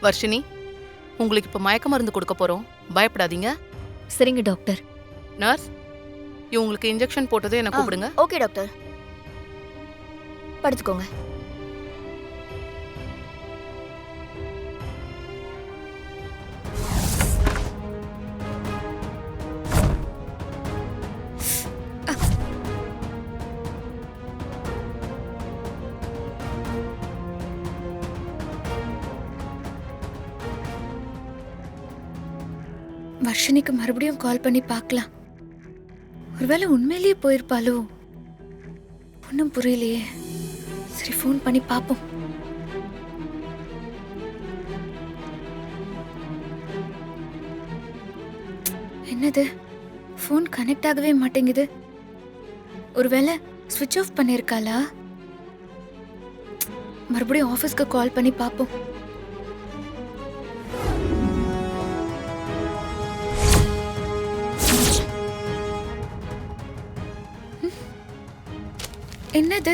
வர்ஷினி, உங்களுக்கு இப்ப மயக்க மருந்து கொடுக்க போறோம், பயப்படாதீங்க. சரிங்க டாக்டர். நர்ஸ், இவங்களுக்கு இன்ஜெக்ஷன் போட்டதும் என்ன கூப்பிடுங்க. Okay doctor, படுத்துக்கோங்க. வர்ஷினிக்கு மறுபடியும் கால் பண்ணி பார்க்கலாம். ஒருவேளை உண்மையிலேயே போயிருப்பாளோ? ஒன்றும் புரியலையே. சரி, ஃபோன் பண்ணி பார்ப்போம். என்னது, ஃபோன் கனெக்ட் ஆகவே மாட்டேங்குது. ஒருவேளை ஸ்விட்ச் ஆஃப் பண்ணியிருக்காளா? மறுபடியும் ஆஃபீஸ்க்கு கால் பண்ணி பார்ப்போம். என்னது,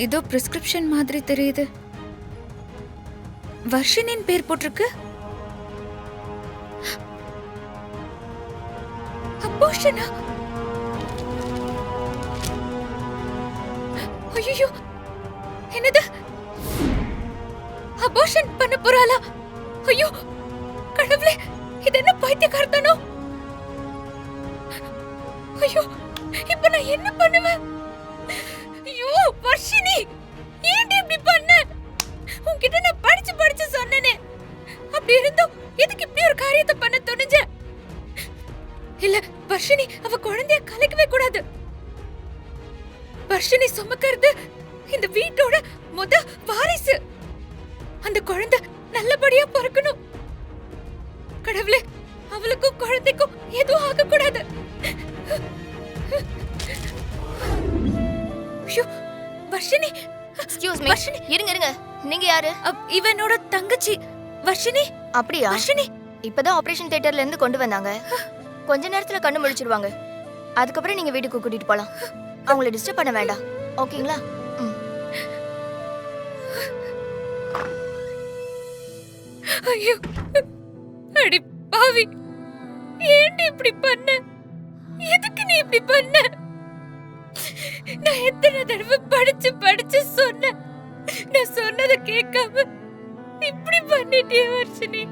ஏதோ பிரிஸ்கிரிப்ஷன் மாதிரி தெரியுது. வர்ஷினின் பேர் போட்டிருக்கு. அபோஷனா? ஐயோ, என்னது, அபோஷன் பண்ண போறாளா? ஐயோ கடவுளே, இது என்ன பைத்தியக்காரத்தனோ? ஐயோ, இப்ப நான் என்ன பண்ணுவேன்? ஐயோ வர்ஷினி, ஏன் இப்படி பண்ண? உன்கிட்ட நான் படிச்சு சொன்னேனே. அப்படி இருந்தும் எதுக்கு இப்படி ஒரு காரியத்தை பண்ண துணிஞ்ச? இல்ல வர்ஷினி, அவ குழந்தைய கலைக்கவே கூடாது. வர்ஷினி சுமக்கிறது இந்த வீட்டோட முத வாரிசு. அந்த குழந்தை நல்லபடியா பிறக்கணும். கடவுளே, அவளுக்கும் குழந்தைக்கும் எதுவும் ஆகக்கூடாது. வர்ஷினி, எக்ஸ்கியூஸ் மீ, இருங்க. நீங்க யாரு? இவனோட தங்கச்சி வர்ஷினி. அப்படியா? வர்ஷினி இப்பதான் ஆபரேஷன் தியேட்டர்ல இருந்து கொண்டு வந்தாங்க. கொஞ்ச நேரத்துல கண்ணு முழிச்சிருவாங்க. அதுக்கப்புறம் நீங்க வீட்டுக்கு கூட்டிட்டு போலாம். அவங்கள டிஸ்டர்ப் பண்ண வேண்டாம், ஓகேங்களா? ஐயோ அடி பாவி, ஏன்டி இப்படி பண்ண? எதுக்கு நீ இப்படி பண்ண? நான் எத்தனை தடவை படிச்சு சொன்னேன். நான் சொன்னதை கேட்காம இப்படி பண்ணிட்டியே வர்ஷினி.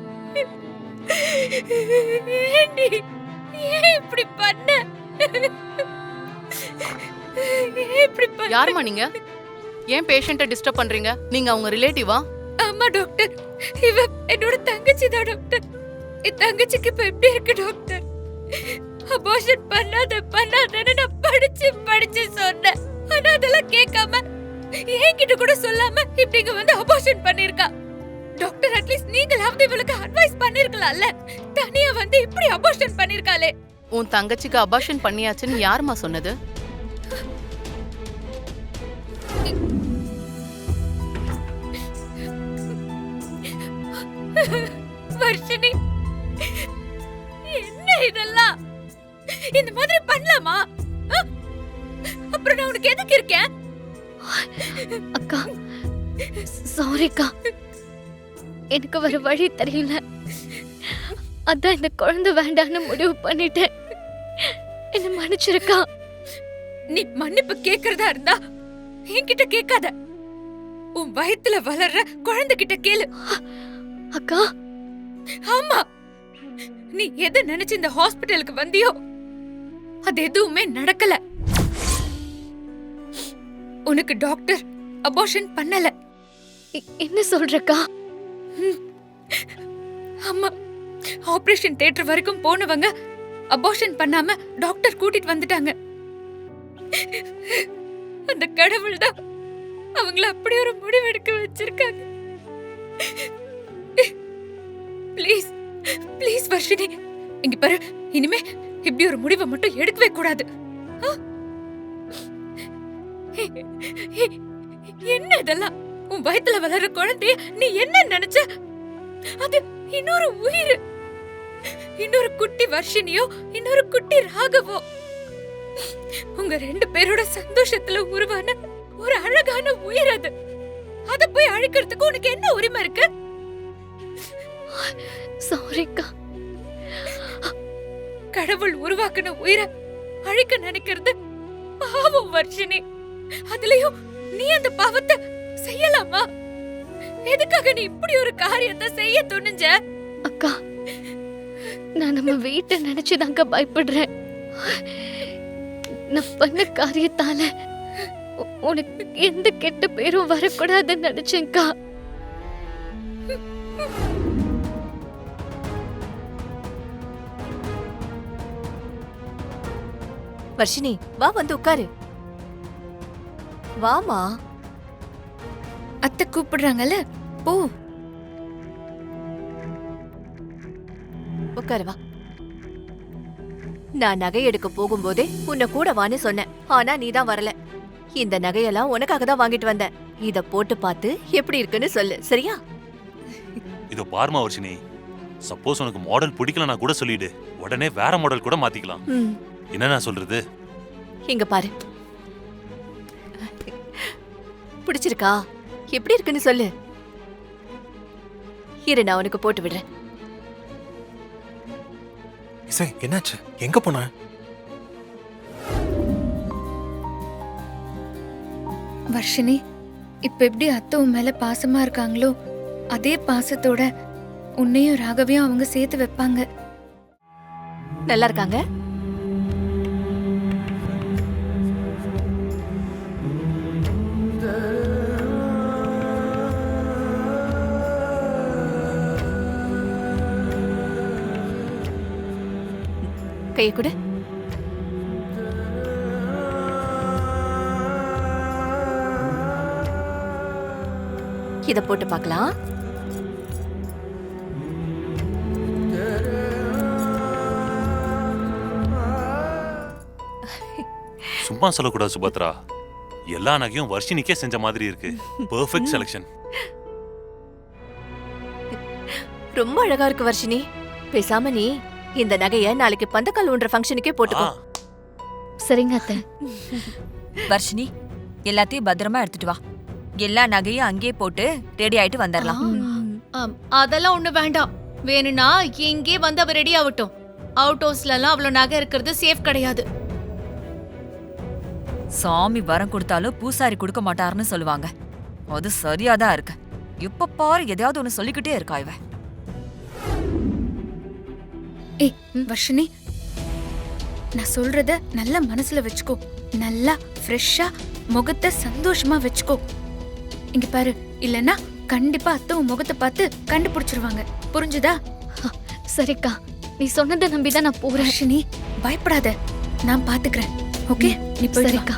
ஏன்டி, ஏன் இப்படி பண்ண? இப்படி பண்ண? யாருமா நீங்க? ஏன் பேஷண்ட்டை டிஸ்டர்ப் பண்றீங்க? நீங்க அவங்க ரிலேட்டிவா? ஆமா டாக்டர், இவ என்னோட தங்கச்சி தான் டாக்டர். என் தங்கச்சிக்கு இப்ப எப்படி இருக்கு டாக்டர்? அபார்ஷன் பண்ணாதன்னு நான் படிச்சு சொன்னேன். ஆனா அதெல்லாம் கேட்காம என்கிட்ட கூட சொல்லாம இப்படிங்க வந்து அபார்ஷன் பண்ணிருக்கா. டாக்டர், அட்லீஸ்ட் நீங்களாவது இவளுக்கு அட்வைஸ் பண்ணிருக்கலாம்ல. தனியா வந்து இப்படி அபார்ஷன் பண்ணிருக்காளே. உன் தங்கச்சிக்கு அபார்ஷன் பண்ணியாச்சுன்னு யாருமா சொன்னது? வர்ஷினி, என்ன இதெல்லாம்? இந்த மாதிரி பண்ணலாமா? அப்புறம் நான் உனக்கு எதுக்கு இருக்கேன்? அக்கா சாரிக்கா, எனக்கு வர வழி தெரியல. அதான் இந்த குழந்தை வேண்டான்னு முடிவு பண்ணிட்டேன். என்ன மன்னிச்சிருக்கா. நீ மன்னிப்பு கேக்குறதா இருந்தா என்கிட்ட கேட்காத. உன் வயித்துல வளர்ற குழந்தை கிட்ட கேளு. அக்கா, ஆமா, நீ எதை நினைச்சு இந்த ஹாஸ்பிட்டலுக்கு வந்தியோ அது எதுவுமே நடக்கல. உனக்கு டாக்டர் அபார்ஷன் பண்ணல. என்ன சொல்றக்கா? ஆமா, ஆபரேஷன் தியேட்டர் வரைக்கும் போனவங்க அபார்ஷன் பண்ணாம டாக்டர் கூட்டிட்டு வந்துட்டாங்க. அந்த கடவுள் தான் அவங்கள அப்படி ஒரு முடிவெடுக்க வச்சிருக்காங்க. ப்ளீஸ் ப்ளீஸ் வர்ஷினி, இங்க பாரு, இனிமே இப்படி ஒரு முடிவை மட்டும் எடுக்கவே கூடாது. என்ன இதெல்லாம்? உன் வயித்துல வளர்ற குழந்தைய நீ என்ன நினைச்ச? அது இன்னொரு உயிர், இன்னொரு குட்டி வர்ஷினியோ இன்னொரு குட்டி ராகவோ. உங்க ரெண்டு பேரோட சந்தோஷத்துல உருவான ஒரு அழகான உயிர் அது. அத போய் அழிக்கிறதுக்கு உனக்கு என்ன உரிமை இருக்கு? சாரிக்கா. கடவுள் உருவாக்குன உயிரை அழிக்க நினைக்கிறது பாவம் வர்ஷினி. அதுலயும் நீ அந்த பாவத்தை செய்யலாமா? எதுக்காக நீ இப்படி ஒரு காரியத்தை செய்ய துணிஞ்ச? அக்கா, நான் நம்ம வீட்டை நினைச்சுதாங்க பயப்படுறேன். நான் பண்ண காரியத்தால உனக்கு எந்த கெட்ட பேரும் வரக்கூடாதுன்னு நினைச்சேன்க்கா. வர்ஷினி, வா வந்து உட்காரு. வாமா. அத்தை கூப்பிடுறாங்கல்ல, போ. உட்காரு வா. நான் நகை எடுக்க போகும்போதே உன்னை கூட வான்னு சொன்னேன். ஆனா நீ தான் வரல. இந்த நகையெல்லாம் உனக்காக தான் வாங்கிட்டு வந்தேன். இத போட்டு பார்த்து எப்படி இருக்குன்னு சொல்லு, சரியா? இதோ பார்மா வர்ஷினி, சப்போஸ் உனக்கு மாடல் பிடிக்கலனா கூட சொல்லிடு, உடனே வேற மாடல் கூட மாத்திக்கலாம். என்ன நான் சொல்றது? இங்க பாரு. பிடிச்சிருக்கா? எப்படி இருக்குன்னு சொல்லு. இரு, நான் உனக்கு போட்டு விடுறேன். இசை, என்னாச்சு? எங்க போன? வர்ஷினி, இப்ப எப்படி அத்தை உன் மேல பாசமா இருக்காங்களோ அதே பாசத்தோட உன்னையும் ராகவையும் அவங்க சேர்த்து வைப்பாங்க. நல்லா இருக்காங்க? கையை கொடு. இத போட்டு பார்க்கலாம். சும்மா சொல்லக்கூடாது சுபத்ரா, எல்லா நகையும் வர்ஷினிக்கே செஞ்ச மாதிரி இருக்கு. Perfect selection. ரொம்ப அழகா இருக்கு வர்ஷினி. பேசாம நீ இந்த நகைய நாளைக்கு பந்தக்கால் ஊன்ற ஃபங்க்ஷனுக்கே போட்டுக்கோ. சரிங்க அத்தை. வர்ஷினி, எல்லாத்தையும் பத்திரமா எடுத்துட்டு வா. எல்லா நகையும் அங்கேயே போட்டு ரெடி ஆயிட்டு வந்துடலாம். அதெல்லாம் ஒண்ணு வேண்டாம். வேணும்னா இங்கே வந்து அவ ரெடி ஆகட்டும். அவுட் ஹவுஸ்ல எல்லாம் அவ்வளவு நகை இருக்கிறது சேஃப் கிடையாது. சாமி வரம் கொடுத்தாலும் பூசாரி கொடுக்க மாட்டாருன்னு சொல்லுவாங்க. அது சரியாதான் இருக்கு. இப்ப பாரு எதையாவது ஒண்ணு சொல்லிக்கிட்டே இருக்கா இவ. ஏய் வர்ஷினி, நான் சொல்றத நல்லா மனசுல வச்சுக்கோ. நல்லா ஃப்ரெஷ்ஷா முகத்தை சந்தோஷமா வச்சுக்கோ. இங்க பாரு, இல்லனா கண்டிப்பா அத்தை உன் முகத்தை பார்த்து கண்டுபிடிச்சிருவாங்க. புரிஞ்சுதா? சரிக்கா, நீ சொன்னதை நம்பிதான் நான் போறேன். வர்ஷினி, பயப்படாத, நான் பாத்துக்கிறேன். ஓகே, நீ போய் சரிக்கா.